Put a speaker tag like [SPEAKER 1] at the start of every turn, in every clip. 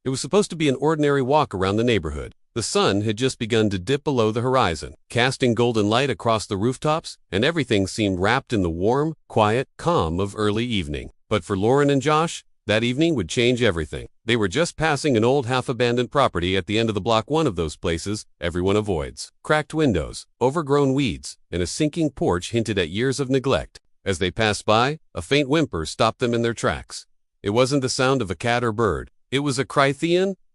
[SPEAKER 1] It was supposed to be an ordinary walk around the neighborhood. The sun had just begun to dip below the horizon, casting golden light across the rooftops, and everything seemed wrapped in the warm, quiet calm of early evening. But for Lauren and Josh, that evening would change everything. They were just passing an old half-abandoned property at the end of the block, one of those places everyone avoids. Cracked windows, overgrown weeds, and a sinking porch hinted at years of neglect. As they passed by, a faint whimper stopped them in their tracks. It wasn't the sound of a cat or bird. It was a cry,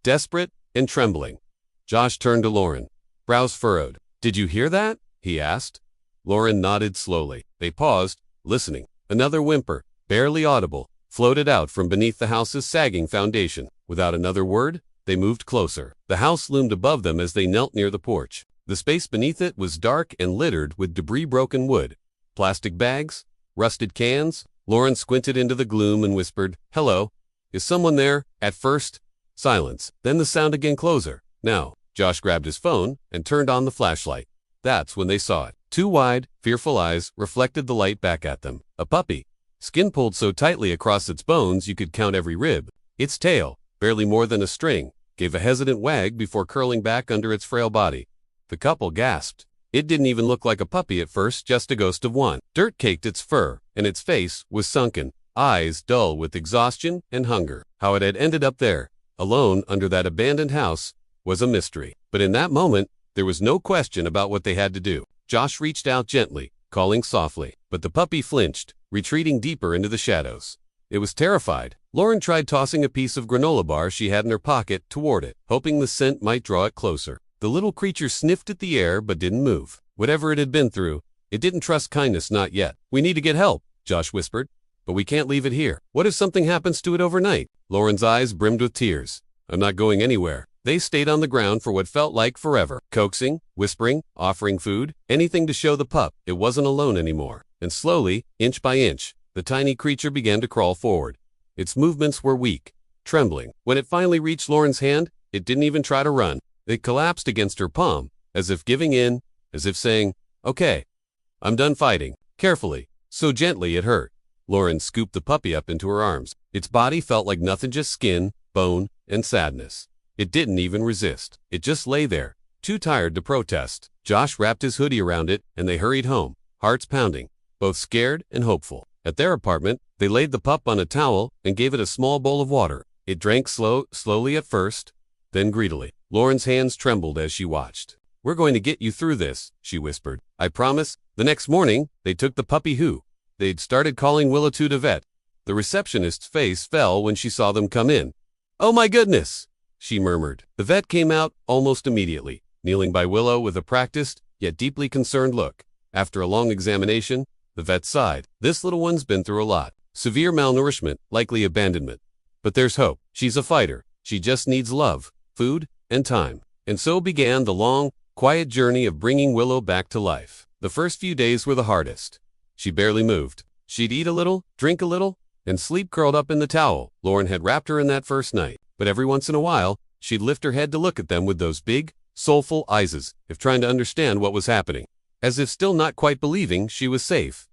[SPEAKER 1] desperate and trembling. Josh turned to Lauren, brows furrowed. "Did you hear that?" he asked. Lauren nodded slowly. They paused, listening. Another whimper, barely audible, floated out from beneath the house's sagging foundation. Without another word, they moved closer. The house loomed above them as they knelt near the porch. The space beneath it was dark and littered with debris, broken wood, plastic bags, rusted cans. Lauren squinted into the gloom and whispered, "Hello, is someone there?" At first, silence. Then the sound again, closer. Now, Josh grabbed his phone and turned on the flashlight. That's when they saw it. Two wide, fearful eyes reflected the light back at them. A puppy, skin pulled so tightly across its bones you could count every rib. Its tail, barely more than a string, gave a hesitant wag before curling back under its frail body. The couple gasped. It didn't even look like a puppy at first, just a ghost of one. Dirt caked its fur, and its face was sunken, eyes dull with exhaustion and hunger. How it had ended up there, alone under that abandoned house, was a mystery. But in that moment, there was no question about what they had to do. Josh reached out gently, calling softly, but the puppy flinched, retreating deeper into the shadows. It was terrified. Lauren tried tossing a piece of granola bar she had in her pocket toward it, hoping the scent might draw it closer. The little creature sniffed at the air but didn't move. Whatever it had been through, it didn't trust kindness, not yet. "We need to get help," Josh whispered, "but we can't leave it here. What if something happens to it overnight?" Lauren's eyes brimmed with tears. "I'm not going anywhere." They stayed on the ground for what felt like forever, coaxing, whispering, offering food, anything to show the pup it wasn't alone anymore. And slowly, inch by inch, the tiny creature began to crawl forward. Its movements were weak, trembling. When it finally reached Lauren's hand, it didn't even try to run. It collapsed against her palm, as if giving in, as if saying, "Okay, I'm done fighting." Carefully, so gently it hurt, Lauren scooped the puppy up into her arms. Its body felt like nothing, just skin, bone, and sadness. It didn't even resist. It just lay there, too tired to protest. Josh wrapped his hoodie around it, and they hurried home, hearts pounding, both scared and hopeful. At their apartment, they laid the pup on a towel and gave it a small bowl of water. It drank slowly at first, then greedily. Lauren's hands trembled as she watched. "We're going to get you through this," she whispered. "I promise." The next morning, they took the puppy they'd started calling Willow to the vet. The receptionist's face fell when she saw them come in. "Oh my goodness," she murmured. The vet came out almost immediately, kneeling by Willow with a practiced, yet deeply concerned look. After a long examination, the vet sighed. "This little one's been through a lot. Severe malnourishment, likely abandonment. But there's hope. She's a fighter. She just needs love, food, and time." And so began the long, quiet journey of bringing Willow back to life. The first few days were the hardest. She barely moved. She'd eat a little, drink a little, and sleep curled up in the towel Lauren had wrapped her in that first night. But every once in a while, she'd lift her head to look at them with those big, soulful eyes, as if trying to understand what was happening, as if still not quite believing she was safe.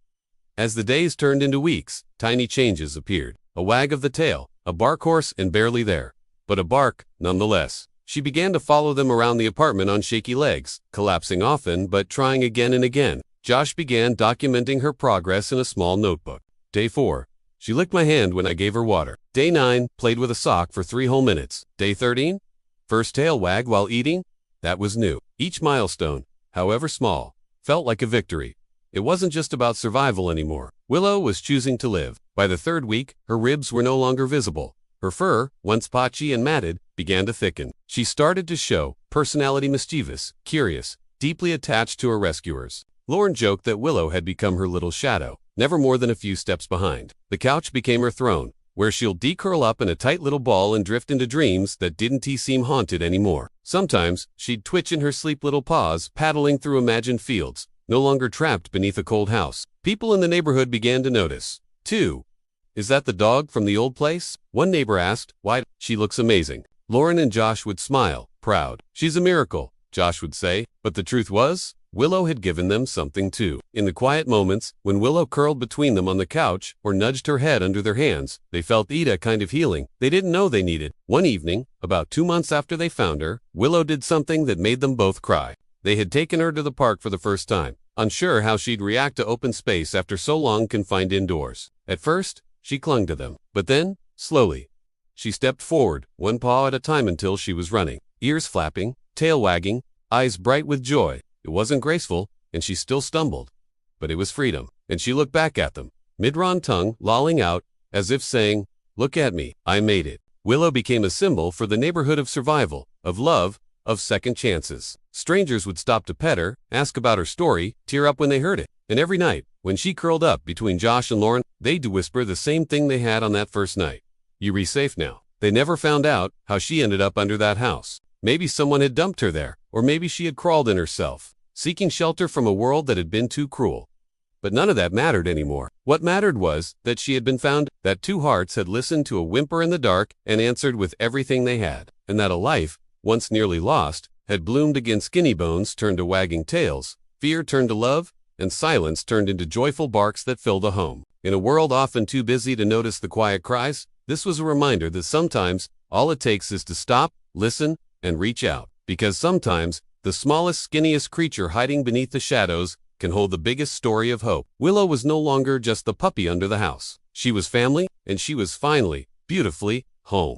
[SPEAKER 1] As the days turned into weeks, tiny changes appeared. A wag of the tail, a bark horse, and barely there, but a bark nonetheless. She began to follow them around the apartment on shaky legs, collapsing often but trying again and again. Josh began documenting her progress in a small notebook. Day 4. She licked my hand when I gave her water. Day 9. Played with a sock for 3 whole minutes. Day 13. First tail wag while eating. That was new. Each milestone, however small, felt like a victory. It wasn't just about survival anymore. Willow was choosing to live. By the 3rd week, her ribs were no longer visible. Her fur, once patchy and matted, began to thicken. She started to show personality, mischievous, curious, deeply attached to her rescuers. Lauren joked that Willow had become her little shadow, never more than a few steps behind. The couch became her throne, where she'll de-curl up in a tight little ball and drift into dreams that didn't seem haunted anymore. Sometimes, she'd twitch in her sleep, little paws paddling through imagined fields, no longer trapped beneath a cold house. People in the neighborhood began to notice, too. "Is that the dog from the old place?" one neighbor asked. "Why, she looks amazing." Lauren and Josh would smile, proud. "She's a miracle," Josh would say. But the truth was, Willow had given them something too. In the quiet moments, when Willow curled between them on the couch or nudged her head under their hands, they felt a kind of healing they didn't know they needed. One evening, about 2 months after they found her, Willow did something that made them both cry. They had taken her to the park for the first time, unsure how she'd react to open space after so long confined indoors. At first, she clung to them, but then, slowly, she stepped forward, one paw at a time until she was running, ears flapping, tail wagging, eyes bright with joy. It wasn't graceful, and she still stumbled, but it was freedom, and she looked back at them, mid-run tongue lolling out, as if saying, "Look at me, I made it." Willow became a symbol for the neighborhood of survival, of love, of second chances. Strangers would stop to pet her, ask about her story, tear up when they heard it. And every night, when she curled up between Josh and Lauren, they'd whisper the same thing they had on that first night. "You're safe now." They never found out how she ended up under that house. Maybe someone had dumped her there, or maybe she had crawled in herself, seeking shelter from a world that had been too cruel. But none of that mattered anymore. What mattered was that she had been found, that two hearts had listened to a whimper in the dark and answered with everything they had, and that a life, once nearly lost, had bloomed again. Skinny bones turned to wagging tails, fear turned to love, and silence turned into joyful barks that filled a home. In a world often too busy to notice the quiet cries, this was a reminder that sometimes all it takes is to stop, listen, and reach out. Because sometimes the smallest, skinniest creature hiding beneath the shadows can hold the biggest story of hope. Willow was no longer just the puppy under the house. She was family, and she was finally, beautifully, home.